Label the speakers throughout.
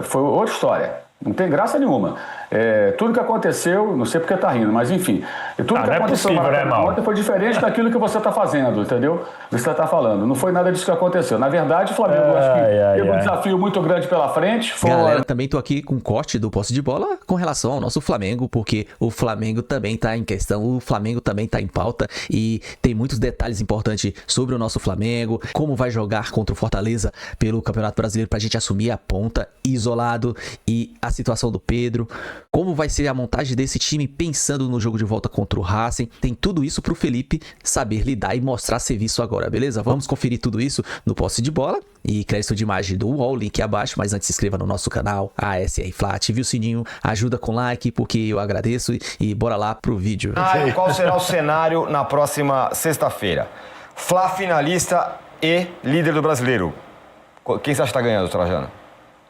Speaker 1: foi outra história. Não tem graça nenhuma. Tudo que aconteceu, não sei porque tá rindo, mas enfim, tudo que aconteceu ontem foi diferente daquilo que você está fazendo, entendeu? Você está falando. Não foi nada disso que aconteceu. Na verdade, o Flamengo acho que teve um desafio muito grande pela frente.
Speaker 2: Galera, também tô aqui com um corte do posse de bola com relação ao nosso Flamengo, porque o Flamengo também tá em questão, o Flamengo também tá em pauta e tem muitos detalhes importantes sobre o nosso Flamengo, como vai jogar contra o Fortaleza pelo Campeonato Brasileiro pra gente assumir a ponta isolado e a situação do Pedro, como vai ser a montagem desse time pensando no jogo de volta contra o Racing. Tem tudo isso pro Felipe saber lidar e mostrar serviço agora, beleza? Vamos conferir tudo isso no posse de bola e crédito de imagem do UOL, link abaixo, mas antes se inscreva no nosso canal, ASR Fla, ative o sininho, ajuda com like, porque eu agradeço e bora lá pro vídeo.
Speaker 3: Qual será o cenário na próxima sexta-feira? Fla finalista e líder do Brasileiro. Quem você acha que tá ganhando, Trajano?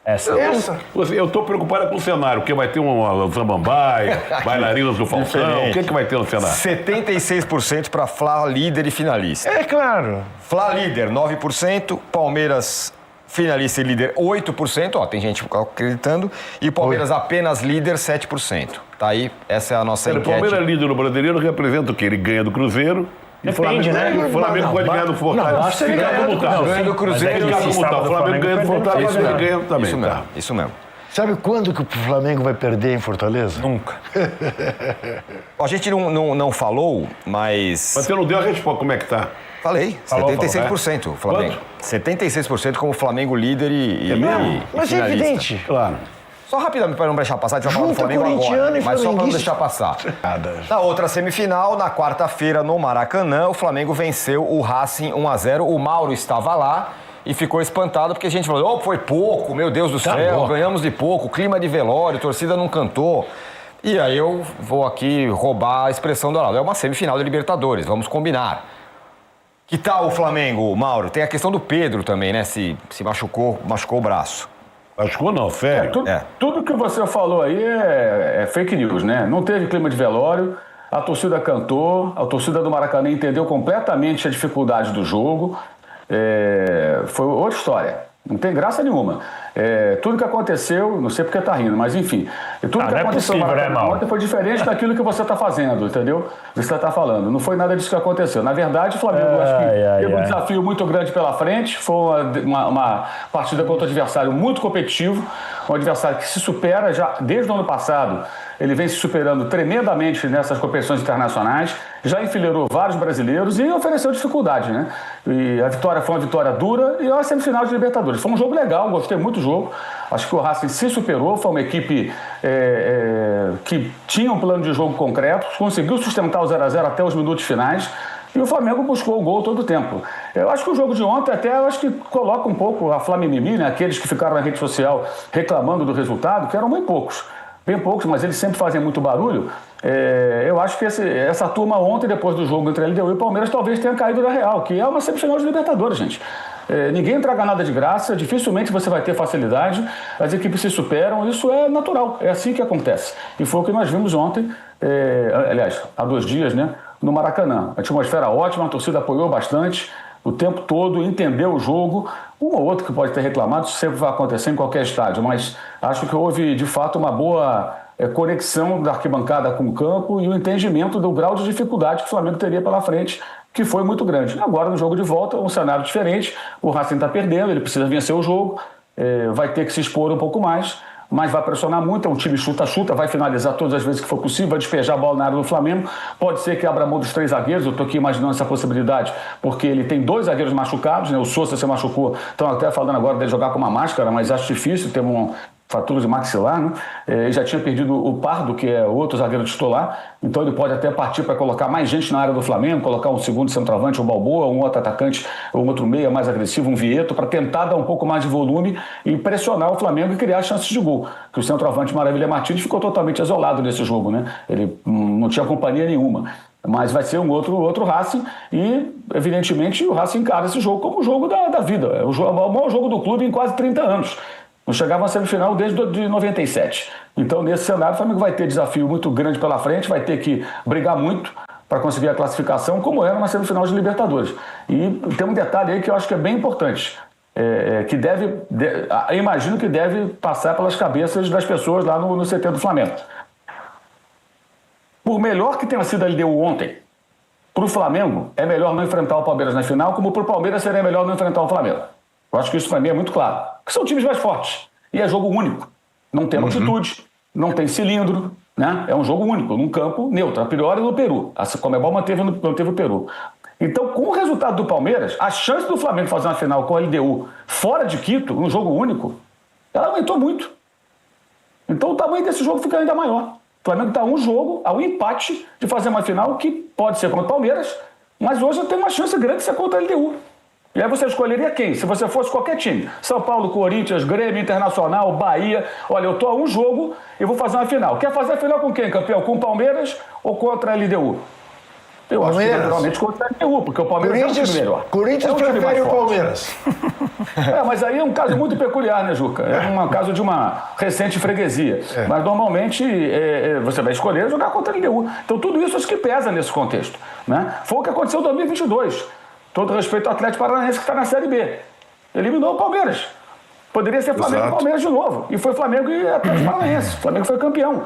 Speaker 4: Essa.
Speaker 5: Eu tô preocupado com o cenário, porque vai ter uma Samambaia, bailarinas do Falcão, o que vai ter no cenário?
Speaker 3: 76% para Fla líder e finalista.
Speaker 4: É claro.
Speaker 3: Fla líder, 9%, Palmeiras finalista e líder, 8%, tem gente acreditando, e Palmeiras apenas líder, 7%. Tá aí, essa é a nossa enquete.
Speaker 5: O Palmeiras líder no Brasileiro representa o quê? Ele ganha do Cruzeiro.
Speaker 4: Depende,
Speaker 5: O Flamengo pode ganhar do Fortaleza.
Speaker 3: Ganha do Cruzeiro.
Speaker 5: O Flamengo ganha do Fortaleza, ele ganha também.
Speaker 3: Isso mesmo.
Speaker 4: Sabe quando que o Flamengo vai perder em Fortaleza?
Speaker 3: Nunca. A gente não falou, mas...
Speaker 5: Mas você não deu a resposta, como é que tá?
Speaker 3: Falei, 76% o Flamengo.
Speaker 5: Quanto?
Speaker 3: 76% como Flamengo líder e
Speaker 4: Mas é evidente.
Speaker 5: Claro.
Speaker 3: Só rapidamente, para não deixar passar, a gente vai falar do
Speaker 4: Junta
Speaker 3: Flamengo
Speaker 4: corintiano
Speaker 3: agora,
Speaker 4: e
Speaker 3: mas só para não
Speaker 4: flamenguista.
Speaker 3: deixar passar. Na outra semifinal, na quarta-feira, no Maracanã, o Flamengo venceu o Racing 1-0. O Mauro estava lá e ficou espantado porque a gente falou, foi pouco, meu Deus do céu, ganhamos de pouco, clima de velório, torcida não cantou. E aí eu vou aqui roubar a expressão do Arnaldo. É uma semifinal de Libertadores, vamos combinar. Que tal o Flamengo, Mauro? Tem a questão do Pedro também, né? Se machucou o braço.
Speaker 5: Machucou não, sério.
Speaker 1: Tudo que você falou aí é fake news, né? Não teve clima de velório, a torcida cantou, a torcida do Maracanã entendeu completamente a dificuldade do jogo. Foi outra história. Não tem graça nenhuma. Tudo que aconteceu, não sei porque tá rindo, mas enfim. Tudo que aconteceu no Maracanã ontem foi diferente daquilo que você tá fazendo, entendeu? Você tá falando. Não foi nada disso que aconteceu. Na verdade, o Flamengo acho que teve um desafio muito grande pela frente. Foi uma partida contra um adversário muito competitivo, um adversário que se supera já desde o ano passado. Ele vem se superando tremendamente nessas competições internacionais, já enfileirou vários brasileiros e ofereceu dificuldade, né? E a vitória foi uma vitória dura e é uma semifinal de Libertadores. Foi um jogo legal, gostei muito do jogo. Acho que o Racing se superou, foi uma equipe que tinha um plano de jogo concreto, conseguiu sustentar o 0-0 até os minutos finais. E o Flamengo buscou o gol todo o tempo. Eu acho que o jogo de ontem acho que coloca um pouco a Flamimimi, né? Aqueles que ficaram na rede social reclamando do resultado, que eram bem poucos, mas eles sempre fazem muito barulho. Eu acho que essa turma ontem, depois do jogo entre a LDU e o Palmeiras, talvez tenha caído da real, que é uma semifinal de Libertadores, gente. Ninguém entrega nada de graça, dificilmente você vai ter facilidade, as equipes se superam, isso é natural, é assim que acontece. E foi o que nós vimos ontem, aliás, há 2 dias, né, no Maracanã. A atmosfera ótima, a torcida apoiou bastante, o tempo todo, entendeu o jogo. Um ou outro que pode ter reclamado, isso sempre vai acontecer em qualquer estádio, mas acho que houve, de fato, uma boa conexão da arquibancada com o campo e o entendimento do grau de dificuldade que o Flamengo teria pela frente, que foi muito grande. Agora, no jogo de volta, um cenário diferente, o Racing está perdendo, ele precisa vencer o jogo, vai ter que se expor um pouco mais, mas vai pressionar muito, é um time chuta-chuta, vai finalizar todas as vezes que for possível, vai despejar a bola na área do Flamengo, pode ser que abra mão dos 3 zagueiros, eu estou aqui imaginando essa possibilidade, porque ele tem 2 zagueiros machucados, né? O Sousa se machucou, estão até falando agora de jogar com uma máscara, mas acho difícil, ter fratura de maxilar, né? Ele já tinha perdido o Pardo, que é outro zagueiro titular, então ele pode até partir para colocar mais gente na área do Flamengo, colocar um segundo centroavante, um Balboa, um outro atacante, um outro meia mais agressivo, um Vieto, para tentar dar um pouco mais de volume e pressionar o Flamengo e criar chances de gol. Que o centroavante Maravilha Martins ficou totalmente isolado nesse jogo, né? Ele não tinha companhia nenhuma. Mas vai ser um outro Racing e, evidentemente, o Racing encara esse jogo como o jogo da vida. É o maior jogo do clube em quase 30 anos. Não chegava à semifinal desde 97. Então, nesse cenário, o Flamengo vai ter desafio muito grande pela frente, vai ter que brigar muito para conseguir a classificação, como era na semifinal de Libertadores. E tem um detalhe aí que eu acho que é bem importante. que imagino que deve passar pelas cabeças das pessoas lá no CT do Flamengo. Por melhor que tenha sido a LDU ontem, para o Flamengo é melhor não enfrentar o Palmeiras na final, como para o Palmeiras seria melhor não enfrentar o Flamengo. Eu acho que isso para mim é muito claro. Porque são times mais fortes. E é jogo único. Não tem altitude, não tem cilindro, né? É um jogo único, num campo neutro, a priori no Peru. A Conmebol manteve o Peru. Então, com o resultado do Palmeiras, a chance do Flamengo fazer uma final com a LDU fora de Quito, num jogo único, ela aumentou muito. Então, o tamanho desse jogo fica ainda maior. O Flamengo está a um jogo, a um empate de fazer uma final que pode ser contra o Palmeiras, mas hoje tem uma chance grande de ser contra a LDU. E aí você escolheria quem? Se você fosse qualquer time. São Paulo, Corinthians, Grêmio, Internacional, Bahia. Olha, eu estou a um jogo e vou fazer uma final. Quer fazer a final com quem, campeão? Com o Palmeiras ou contra a LDU? Eu acho que naturalmente contra a LDU, porque o Palmeiras é um time melhor.
Speaker 4: Corinthians prefere o Palmeiras.
Speaker 1: Mas aí é um caso muito peculiar, né, Juca? É um caso de uma recente freguesia. Mas normalmente você vai escolher jogar contra a LDU. Então tudo isso acho que pesa nesse contexto, né? Foi o que aconteceu em 2022. Todo respeito ao Atlético Paranaense que está na Série B. Eliminou o Palmeiras. Poderia ser Flamengo e Palmeiras de novo. E foi Flamengo e Atlético Paranaense. O Flamengo foi campeão.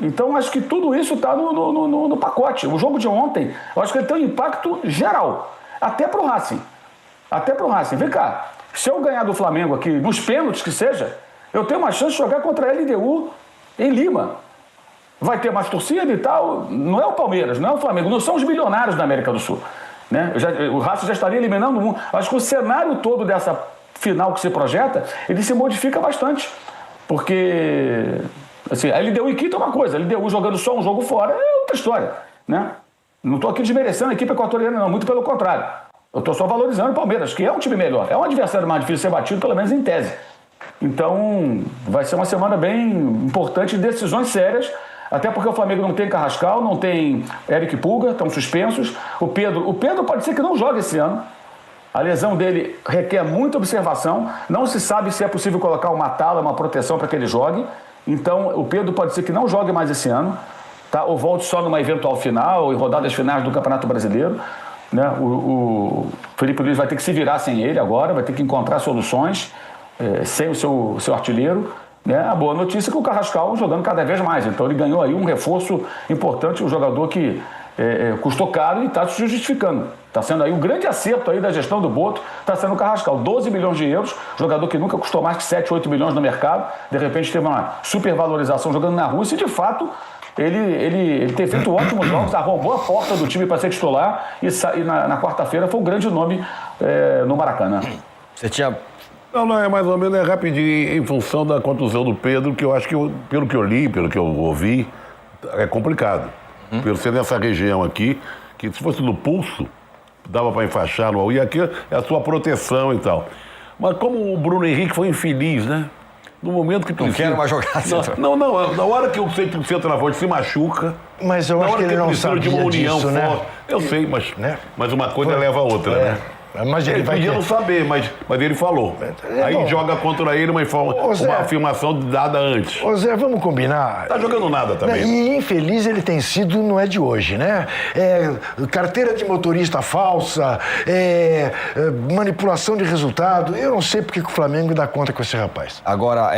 Speaker 1: Então, acho que tudo isso está no pacote. O jogo de ontem, eu acho que ele tem um impacto geral. Até para o Racing. Vem cá. Se eu ganhar do Flamengo aqui, nos pênaltis que seja, eu tenho uma chance de jogar contra a LDU em Lima. Vai ter mais torcida e tal. Não é o Palmeiras, não é o Flamengo. Não são os milionários da América do Sul. Né? O Racing já estaria eliminando um. Acho que o cenário todo dessa final que se projeta, ele se modifica bastante. Porque assim, a LDU e Quito é uma coisa, a LDU jogando só um jogo fora é outra história. Né? Não estou aqui desmerecendo a equipe equatoriana, não, muito pelo contrário. Eu estou só valorizando o Palmeiras, que é um time melhor, é um adversário mais difícil de ser batido, pelo menos em tese. Então, vai ser uma semana bem importante de decisões sérias. Até porque o Flamengo não tem Carrascal, não tem Eric Pulga, estão suspensos. O Pedro pode ser que não jogue esse ano. A lesão dele requer muita observação. Não se sabe se é possível colocar uma tala, uma proteção para que ele jogue. Então, o Pedro pode ser que não jogue mais esse ano, tá? Ou volte só numa eventual final, em rodadas finais do Campeonato Brasileiro. Né? O Felipe Luiz vai ter que se virar sem ele agora, vai ter que encontrar soluções sem o seu artilheiro. A boa notícia é que o Carrascal jogando cada vez mais. Então ele ganhou aí um reforço importante, um jogador que custou caro e está se justificando. Está sendo aí um grande acerto aí da gestão do Boto, está sendo o Carrascal. 12 milhões de euros, jogador que nunca custou mais que 7, 8 milhões no mercado. De repente teve uma supervalorização jogando na Rússia e de fato ele tem feito ótimos jogos, arrombou a porta do time para ser titular e na quarta-feira foi um grande nome no Maracanã.
Speaker 3: Você tinha...
Speaker 5: Não, é mais ou menos rapidinho, em função da contusão do Pedro, que eu acho que, pelo que eu li, pelo que eu ouvi, é complicado. Por ser nessa região aqui, que se fosse no pulso, dava para enfaixar, e aqui é a sua proteção e tal. Mas como o Bruno Henrique foi infeliz, né? No momento que
Speaker 3: não quero mais jogar.
Speaker 5: Não, na hora que eu sei que o centroavante se machuca,
Speaker 4: mas eu acho que ele não sabia
Speaker 5: de uma união
Speaker 4: disso,
Speaker 5: forte.
Speaker 4: né?
Speaker 5: Eu sei, mas uma coisa leva a outra, né?
Speaker 4: Mas ele
Speaker 5: podia não saber, mas ele falou. Aí joga contra ele uma afirmação dada antes.
Speaker 4: Ô Zé, vamos combinar.
Speaker 5: Tá jogando nada também.
Speaker 4: E infeliz ele tem sido, não é de hoje, né? Carteira de motorista falsa, manipulação de resultado. Eu não sei porque que o Flamengo dá conta com esse rapaz.
Speaker 3: Agora,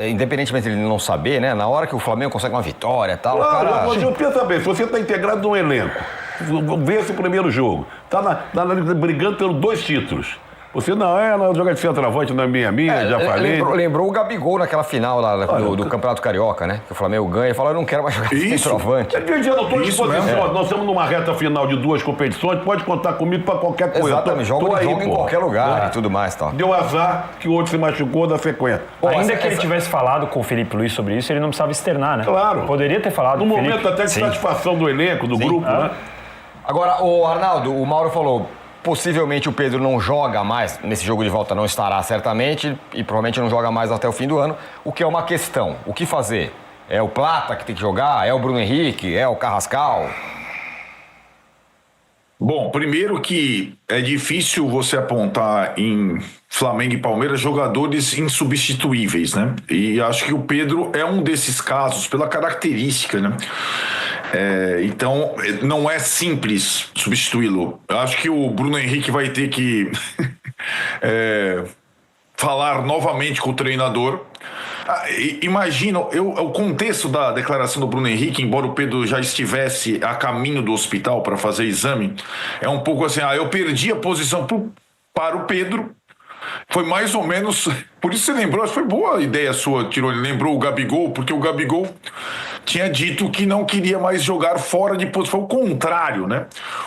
Speaker 3: independentemente dele não saber, né? Na hora que o Flamengo consegue uma vitória e tal,
Speaker 5: claro,
Speaker 3: o cara...
Speaker 5: Mas eu penso bem, se você está integrado num elenco, vê esse primeiro jogo, tá brigando pelos 2 títulos. Você não joga de centroavante, não é minha, já falei.
Speaker 3: Lembrou o Gabigol naquela final lá do Campeonato Carioca, né? Que o Flamengo ganha e fala, eu não quero mais jogar de centroavante.
Speaker 5: Eu não estou à disposição. Nós estamos numa reta final de 2 competições, pode contar comigo para qualquer coisa.
Speaker 3: Exatamente, joga em qualquer lugar e tudo mais. Tal.
Speaker 5: Deu azar que o outro se machucou da sequência.
Speaker 6: Ainda que ele tivesse falado com o Felipe Luiz sobre isso, ele não precisava externar, né?
Speaker 5: Claro.
Speaker 6: Poderia ter falado
Speaker 5: no
Speaker 6: com o
Speaker 5: momento
Speaker 6: Felipe.
Speaker 5: até de satisfação do elenco, do grupo, né?
Speaker 3: Agora, o Arnaldo, o Mauro falou, possivelmente o Pedro não joga mais, nesse jogo de volta não estará certamente, e provavelmente não joga mais até o fim do ano, o que é uma questão. O que fazer? É o Plata que tem que jogar? É o Bruno Henrique? É o Carrascal?
Speaker 7: Bom, primeiro que é difícil você apontar em Flamengo e Palmeiras jogadores insubstituíveis, né? E acho que o Pedro é um desses casos pela característica, né? Então, não é simples substituí-lo. Eu acho que o Bruno Henrique vai ter que falar novamente com o treinador. Imagina, o contexto da declaração do Bruno Henrique, embora o Pedro já estivesse a caminho do hospital para fazer exame, é um pouco assim, eu perdi a posição para o Pedro. Foi mais ou menos, por isso você lembrou, foi boa a ideia sua, Tironi, lembrou o Gabigol, porque o Gabigol tinha dito que não queria mais jogar fora de posição, foi o contrário, né?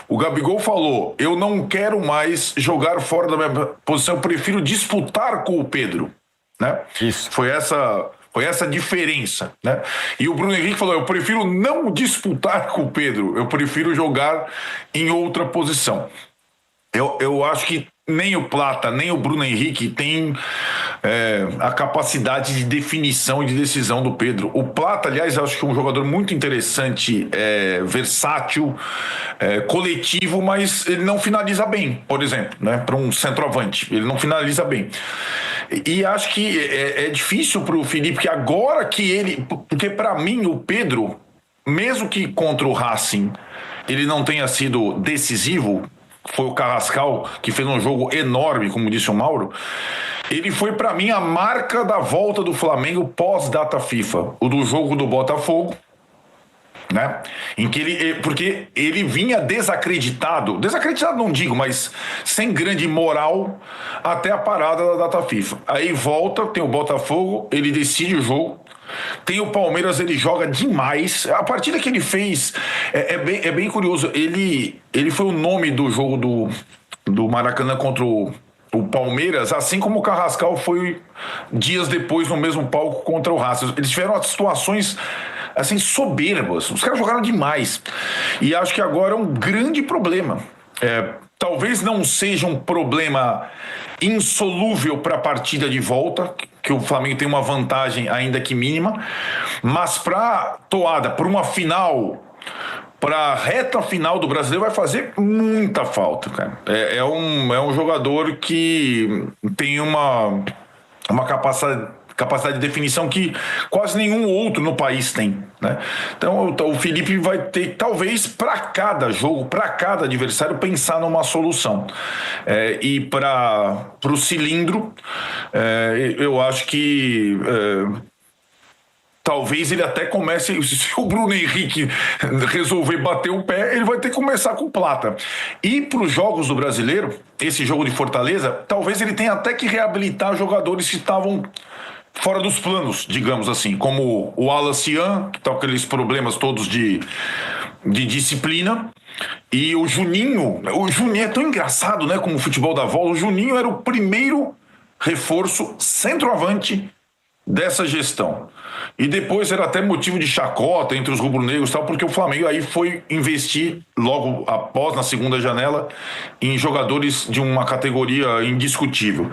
Speaker 7: O Gabigol falou, eu não quero mais jogar fora da minha posição, eu prefiro disputar com o Pedro, né?
Speaker 3: Isso.
Speaker 7: Foi essa diferença, né? E o Bruno Henrique falou, eu prefiro não disputar com o Pedro, eu prefiro jogar em outra posição. Eu acho que nem o Plata, nem o Bruno Henrique tem a capacidade de definição e de decisão do Pedro. O Plata, aliás, eu acho que é um jogador muito interessante, versátil, coletivo, mas ele não finaliza bem, por exemplo, né? Para um centroavante, ele não finaliza bem. E acho que é difícil para o Felipe, que agora que ele... Porque para mim o Pedro, mesmo que contra o Racing ele não tenha sido decisivo, foi o Carrascal, que fez um jogo enorme, como disse o Mauro, ele foi para mim a marca da volta do Flamengo pós-data FIFA, o do jogo do Botafogo, né? Em que porque ele vinha desacreditado não digo, mas sem grande moral até a parada da data FIFA. Aí volta, tem o Botafogo, ele decide o jogo. Tem o Palmeiras, ele joga demais. A partida que ele fez é bem curioso. Ele foi o nome do jogo do Maracanã contra o Palmeiras, assim como o Carrascal foi dias depois no mesmo palco contra o Racing. Eles tiveram situações assim soberbas. Os caras jogaram demais. E acho que agora é um grande problema. Talvez não seja um problema insolúvel para a partida de volta, que o Flamengo tem uma vantagem ainda que mínima, mas para toada, para uma final, para a reta final do Brasileiro, vai fazer muita falta, cara. É um jogador que tem uma capacidade de definição que quase nenhum outro no país tem, né? Então o Felipe vai ter, talvez, para cada jogo, para cada adversário, pensar numa solução. E para o cilindro, eu acho que talvez ele até comece, se o Bruno Henrique resolver bater o pé, ele vai ter que começar com Plata. E para os jogos do Brasileiro, esse jogo de Fortaleza, talvez ele tenha até que reabilitar jogadores que estavam fora dos planos, digamos assim, como o Alacian, que está com aqueles problemas todos de disciplina, e o Juninho é tão engraçado, né, como o futebol da bola. O Juninho era o primeiro reforço centroavante dessa gestão. E depois era até motivo de chacota entre os rubro-negros e tal, porque o Flamengo aí foi investir logo após, na segunda janela, em jogadores de uma categoria indiscutível.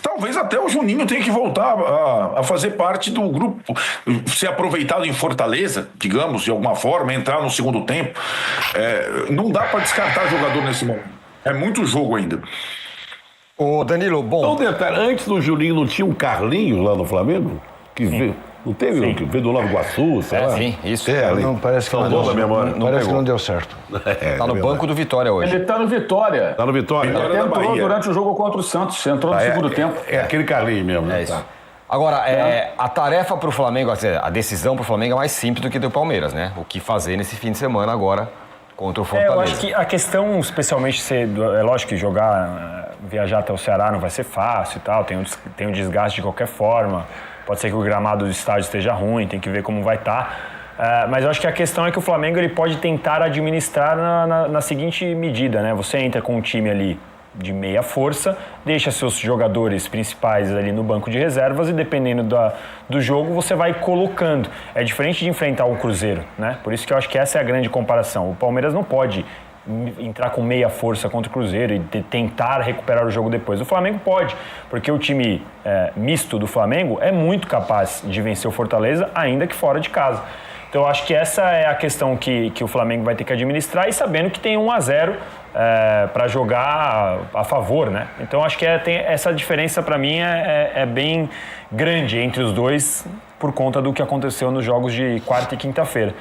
Speaker 7: Talvez até o Juninho tenha que voltar a fazer parte do grupo, ser aproveitado em Fortaleza, digamos, de alguma forma, entrar no segundo tempo. Não dá para descartar jogador nesse momento. É muito jogo ainda.
Speaker 3: Ô Danilo, bom...
Speaker 5: Um detalhe, antes do Juninho não tinha um Carlinhos lá no Flamengo? Que veio, não teve? Que veio do Nova Iguaçu, sei lá.
Speaker 3: Sim, isso.
Speaker 4: Não, parece que não deu certo. Parece que não deu certo.
Speaker 3: Tá no banco do Vitória hoje.
Speaker 1: Ele tá no Vitória.
Speaker 5: Tá no Vitória?
Speaker 1: Ele entrou durante o jogo contra o Santos. Entrou no segundo tempo.
Speaker 5: É aquele Carlinhos mesmo, né?
Speaker 3: É isso. Agora, a tarefa para o Flamengo, a decisão para o Flamengo é mais simples do que do Palmeiras, né? O que fazer nesse fim de semana agora contra o Fortaleza.
Speaker 6: Eu acho que a questão, especialmente, é lógico que viajar até o Ceará não vai ser fácil e tal, tem um desgaste de qualquer forma, pode ser que o gramado do estádio esteja ruim, tem que ver como vai estar. Mas eu acho que a questão é que o Flamengo ele pode tentar administrar na seguinte medida, né? Você entra com um time ali de meia força, deixa seus jogadores principais ali no banco de reservas e dependendo do jogo você vai colocando. É diferente de enfrentar o Cruzeiro, né? Por isso que eu acho que essa é a grande comparação. O Palmeiras não pode entrar com meia força contra o Cruzeiro e tentar recuperar o jogo depois. O Flamengo pode, porque o time misto do Flamengo é muito capaz de vencer o Fortaleza, ainda que fora de casa. Então eu acho que essa é a questão que o Flamengo vai ter que administrar e sabendo que tem 1-0 para jogar a favor, né? Então acho que essa diferença para mim é bem grande entre os dois por conta do que aconteceu nos jogos de quarta e quinta-feira.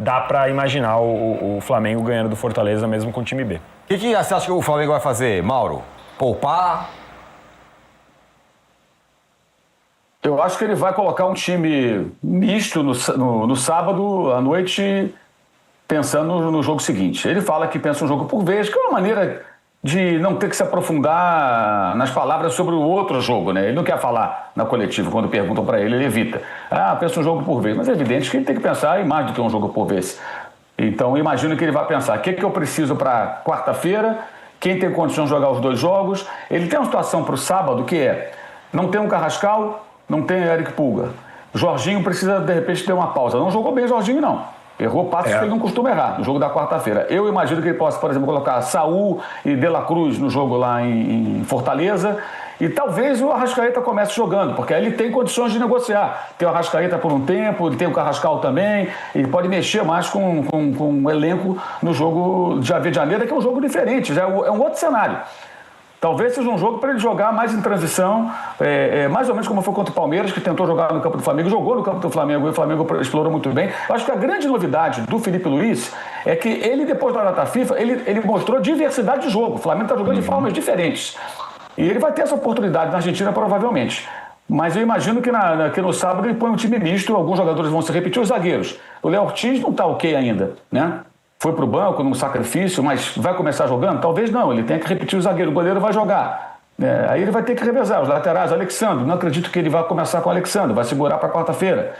Speaker 6: Dá para imaginar o Flamengo ganhando do Fortaleza mesmo com o time B.
Speaker 3: O que você acha que o Flamengo vai fazer, Mauro? Poupar?
Speaker 1: Eu acho que ele vai colocar um time misto no sábado à noite, pensando no jogo seguinte. Ele fala que pensa um jogo por vez, que é uma maneira de não ter que se aprofundar nas palavras sobre o outro jogo, né? Ele não quer falar na coletiva, quando perguntam para ele evita. Pensa um jogo por vez. Mas é evidente que ele tem que pensar em mais do que um jogo por vez. Então, eu imagino que ele vai pensar, o que eu preciso para quarta-feira, quem tem condição de jogar os 2 jogos. Ele tem uma situação para o sábado que é, não tem um Carrascal, não tem Eric Pulga. Jorginho precisa, de repente, ter uma pausa. Não jogou bem Jorginho, não. Errou passos que ele não costuma errar no jogo da quarta-feira. Eu imagino que ele possa, por exemplo, colocar Saúl e De La Cruz no jogo lá em Fortaleza. E talvez o Arrascaeta comece jogando, porque aí ele tem condições de negociar. Tem o Arrascaeta por um tempo, ele tem o Carrascal também. Ele pode mexer mais com o elenco no jogo de Avejaneira, que é um jogo diferente, já é um outro cenário. Talvez seja um jogo para ele jogar mais em transição, mais ou menos como foi contra o Palmeiras, que tentou jogar no campo do Flamengo, jogou no campo do Flamengo e o Flamengo explorou muito bem. Eu acho que a grande novidade do Felipe Luiz é que ele, depois da data FIFA, ele mostrou diversidade de jogo. O Flamengo está jogando de formas diferentes. E ele vai ter essa oportunidade na Argentina, provavelmente. Mas eu imagino que no sábado ele põe um time misto, alguns jogadores vão se repetir, os zagueiros. O Léo Ortiz não está ok ainda, né? Foi para o banco num sacrifício, mas vai começar jogando? Talvez não, ele tem que repetir o zagueiro, o goleiro vai jogar. Aí ele vai ter que revezar os laterais. Alexandre, não acredito que ele vai começar com o Alexandre, vai segurar para quarta-feira.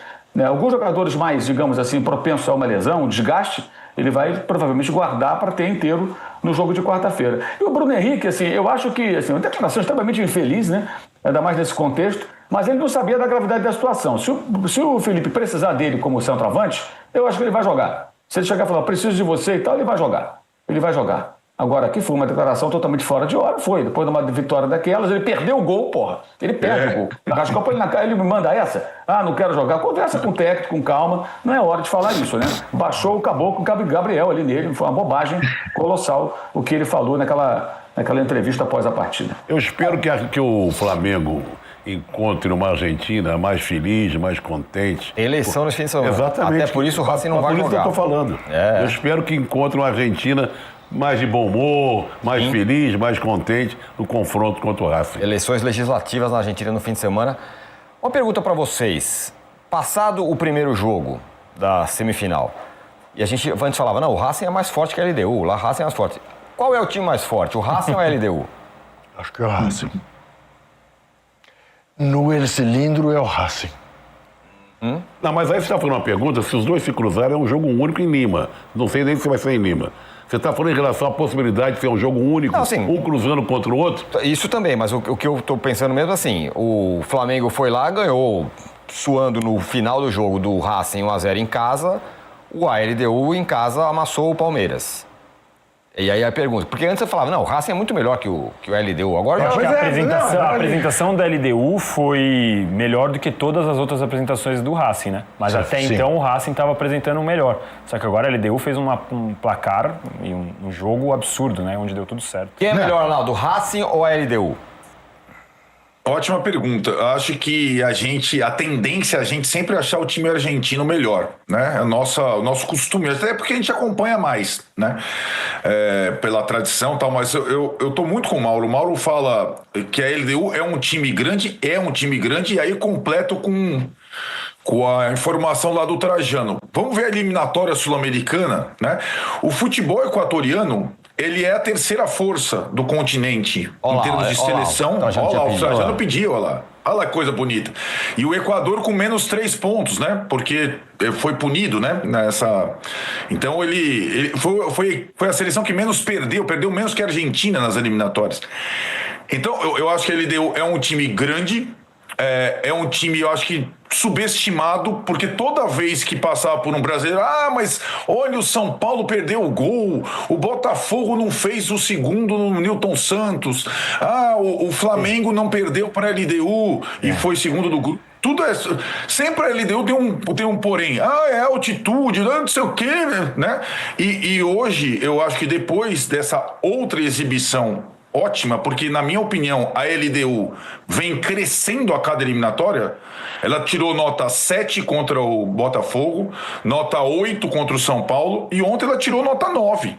Speaker 1: Alguns jogadores mais, digamos assim, propensos a uma lesão, um desgaste, ele vai provavelmente guardar para ter inteiro no jogo de quarta-feira. E o Bruno Henrique, assim, eu acho que, assim, uma declaração extremamente infeliz, né? Ainda mais nesse contexto, mas ele não sabia da gravidade da situação. Se o Felipe precisar dele como centroavante, eu acho que ele vai jogar. Se ele chegar e falar, preciso de você e tal, ele vai jogar. Ele vai jogar. Agora, aqui foi uma declaração totalmente fora de hora, foi. Depois de uma vitória daquelas, ele perdeu o gol, porra. Ele perde o gol. Arrascou pra ele na cara, ele me manda essa. Não quero jogar. Conversa com o técnico, com calma. Não é hora de falar isso, né? Baixou o caboclo, o Gabriel ali nele. Foi uma bobagem colossal o que ele falou naquela entrevista após a partida.
Speaker 5: Eu espero que o Flamengo encontre uma Argentina mais feliz, mais contente.
Speaker 3: Eleição no fim de semana.
Speaker 5: Exatamente.
Speaker 3: Até por isso o Racing não vai jogar.
Speaker 5: Por isso que eu estou falando. Eu espero que encontre uma Argentina mais de bom humor, mais feliz, mais contente no confronto contra o Racing.
Speaker 3: Eleições legislativas na Argentina no fim de semana. Uma pergunta para vocês. Passado o primeiro jogo da semifinal, e a gente antes falava, não, o Racing é mais forte que a LDU, lá o Racing é mais forte. Qual é o time mais forte, o Racing ou a LDU?
Speaker 4: Acho que é o Racing. No El Cilindro é o Racing.
Speaker 5: Não, mas aí você está falando uma pergunta, se os dois se cruzarem é um jogo único em Lima. Não sei nem se vai ser em Lima. Você está falando em relação à possibilidade de ser um jogo único, não, assim, um cruzando contra o outro?
Speaker 3: Isso também, mas o que eu estou pensando mesmo assim, o Flamengo foi lá, ganhou, suando no final do jogo do Racing 1-0 em casa, o LDU em casa amassou o Palmeiras. E aí a pergunta, porque antes eu falava, não, o Racing é muito melhor que o LDU. Agora
Speaker 6: acho que a apresentação da LDU foi melhor do que todas as outras apresentações do Racing, né? Mas até então o Racing estava apresentando o melhor. Só que agora a LDU fez um placar e um jogo absurdo, né? Onde deu tudo certo.
Speaker 3: Quem é melhor, Arnaldo, Racing ou a LDU?
Speaker 7: Ótima pergunta. Acho que a tendência é a gente sempre achar o time argentino melhor, né? É o nosso costume, até porque a gente acompanha mais, né? Pela tradição e tal, mas eu tô muito com o Mauro. O Mauro fala que a LDU é um time grande, e aí completo com a informação lá do Trajano. Vamos ver a eliminatória sul-americana, né? O futebol equatoriano, ele é a terceira força do continente em termos de seleção. Olha lá, o Trajano pediu, olha lá. Olha lá que coisa bonita. E o Equador com menos 3 pontos, né? Porque foi punido, né? Então ele foi a seleção que menos perdeu menos que a Argentina nas eliminatórias. Então eu acho que a LDU é um time grande, é um time, eu acho que subestimado, porque toda vez que passava por um brasileiro, mas olha, o São Paulo perdeu o gol, o Botafogo não fez o segundo no Newton Santos, o Flamengo não perdeu para a LDU e foi segundo do grupo. Tudo é. Sempre a LDU tem um porém. É altitude, não sei o quê, né? E hoje, eu acho que depois dessa outra exibição ótima, porque, na minha opinião, a LDU vem crescendo a cada eliminatória. Ela tirou nota 7 contra o Botafogo, nota 8 contra o São Paulo, e ontem ela tirou nota 9.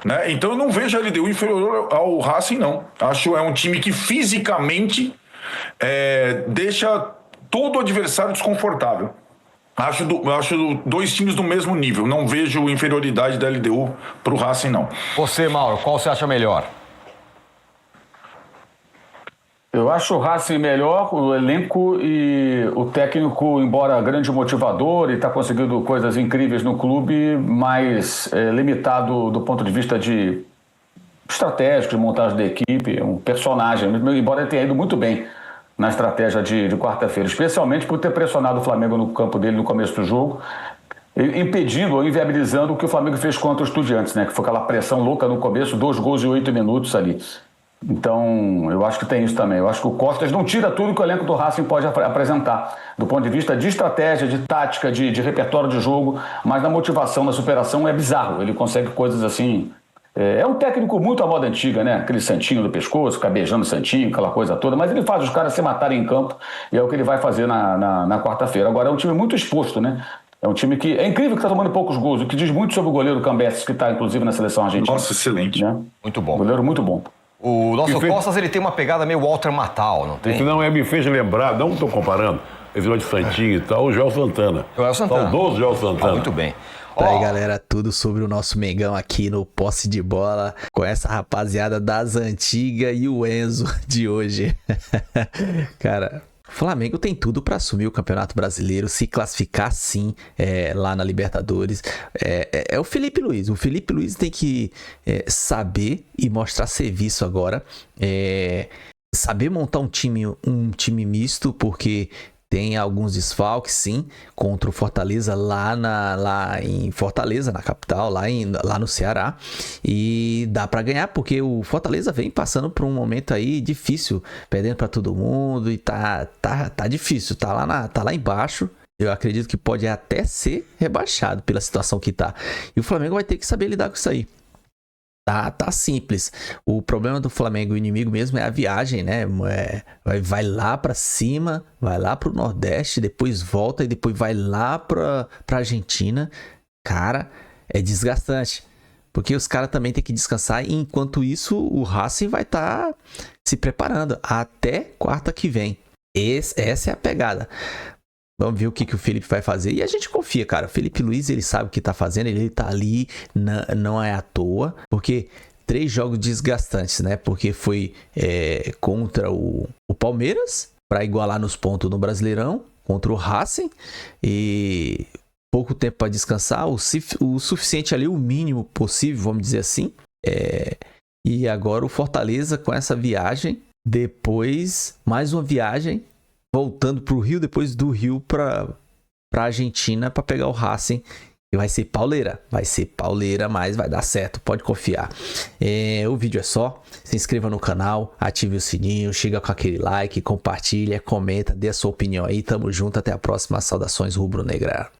Speaker 7: Né? Então eu não vejo a LDU inferior ao Racing, não. Acho que é um time que fisicamente deixa todo adversário desconfortável. Acho dois times do mesmo nível. Não vejo inferioridade da LDU para o Racing, não.
Speaker 3: Você, Mauro, qual você acha melhor?
Speaker 1: Eu acho o Racing melhor, o elenco e o técnico, embora grande motivador e está conseguindo coisas incríveis no clube, mas limitado do ponto de vista de estratégico, de montagem da equipe, um personagem, embora ele tenha ido muito bem na estratégia de quarta-feira, especialmente por ter pressionado o Flamengo no campo dele no começo do jogo, impedindo ou inviabilizando o que o Flamengo fez contra os Estudiantes, né? Que foi aquela pressão louca no começo, 2 gols em 8 minutos ali. Então, eu acho que tem isso também. Eu acho que o Costas não tira tudo que o elenco do Racing pode apresentar, do ponto de vista de estratégia, de tática, de repertório de jogo, mas na motivação, na superação é bizarro. Ele consegue coisas assim... É um técnico muito à moda antiga, né? Aquele santinho do pescoço, ficar beijando o santinho, aquela coisa toda, mas ele faz os caras se matarem em campo e é o que ele vai fazer na quarta-feira. Agora, é um time muito exposto, né? É um time que... É incrível que está tomando poucos gols, o que diz muito sobre o goleiro Cambeses, que está, inclusive, na seleção argentina.
Speaker 7: Nossa, excelente.
Speaker 1: Né?
Speaker 3: Muito bom.
Speaker 1: Goleiro muito bom.
Speaker 3: O nosso Costas, ele tem uma pegada meio Walter Matthau, não tem?
Speaker 5: Isso não me fez lembrar, não estou comparando, esse negócio de Santinho e tal, o Joel Santana.
Speaker 3: Joel Santana.
Speaker 5: Saudoso Joel Santana.
Speaker 3: Muito bem.
Speaker 2: Tá aí, galera, tudo sobre o nosso Mengão aqui no Posse de Bola, com essa rapaziada das antigas e o Enzo de hoje. Cara, o Flamengo tem tudo para assumir o Campeonato Brasileiro, se classificar sim lá na Libertadores. É o Felipe Luiz. O Felipe Luiz tem que saber e mostrar serviço agora. Saber montar um time misto, porque... Tem alguns desfalques, sim, contra o Fortaleza lá em Fortaleza, na capital, lá no Ceará. E dá para ganhar, porque o Fortaleza vem passando por um momento aí difícil, perdendo para todo mundo e tá difícil, tá lá embaixo. Eu acredito que pode até ser rebaixado pela situação que tá. E o Flamengo vai ter que saber lidar com isso aí. Tá simples. O problema do Flamengo, o inimigo mesmo, é a viagem, né? Vai lá pra cima, vai lá pro Nordeste, depois volta e depois vai lá pra Argentina. Cara, é desgastante. Porque os caras também têm que descansar. E enquanto isso, o Racing vai estar se preparando até quarta que vem. Essa é a pegada. Vamos ver o que o Felipe vai fazer. E a gente confia, cara. O Felipe Luiz, ele sabe o que tá fazendo. Ele tá ali, não é à toa. Porque 3 jogos desgastantes, né? Porque foi contra o Palmeiras, para igualar nos pontos no Brasileirão. Contra o Racing. E pouco tempo para descansar. O suficiente ali, o mínimo possível, vamos dizer assim. E agora o Fortaleza com essa viagem. Depois, mais uma viagem. Voltando pro Rio, depois do Rio pra Argentina para pegar o Racing. E vai ser pauleira, mas vai dar certo, pode confiar. O vídeo é só, se inscreva no canal, ative o sininho, chega com aquele like, compartilha, comenta, dê a sua opinião aí. Tamo junto, até a próxima. Saudações rubro-negra.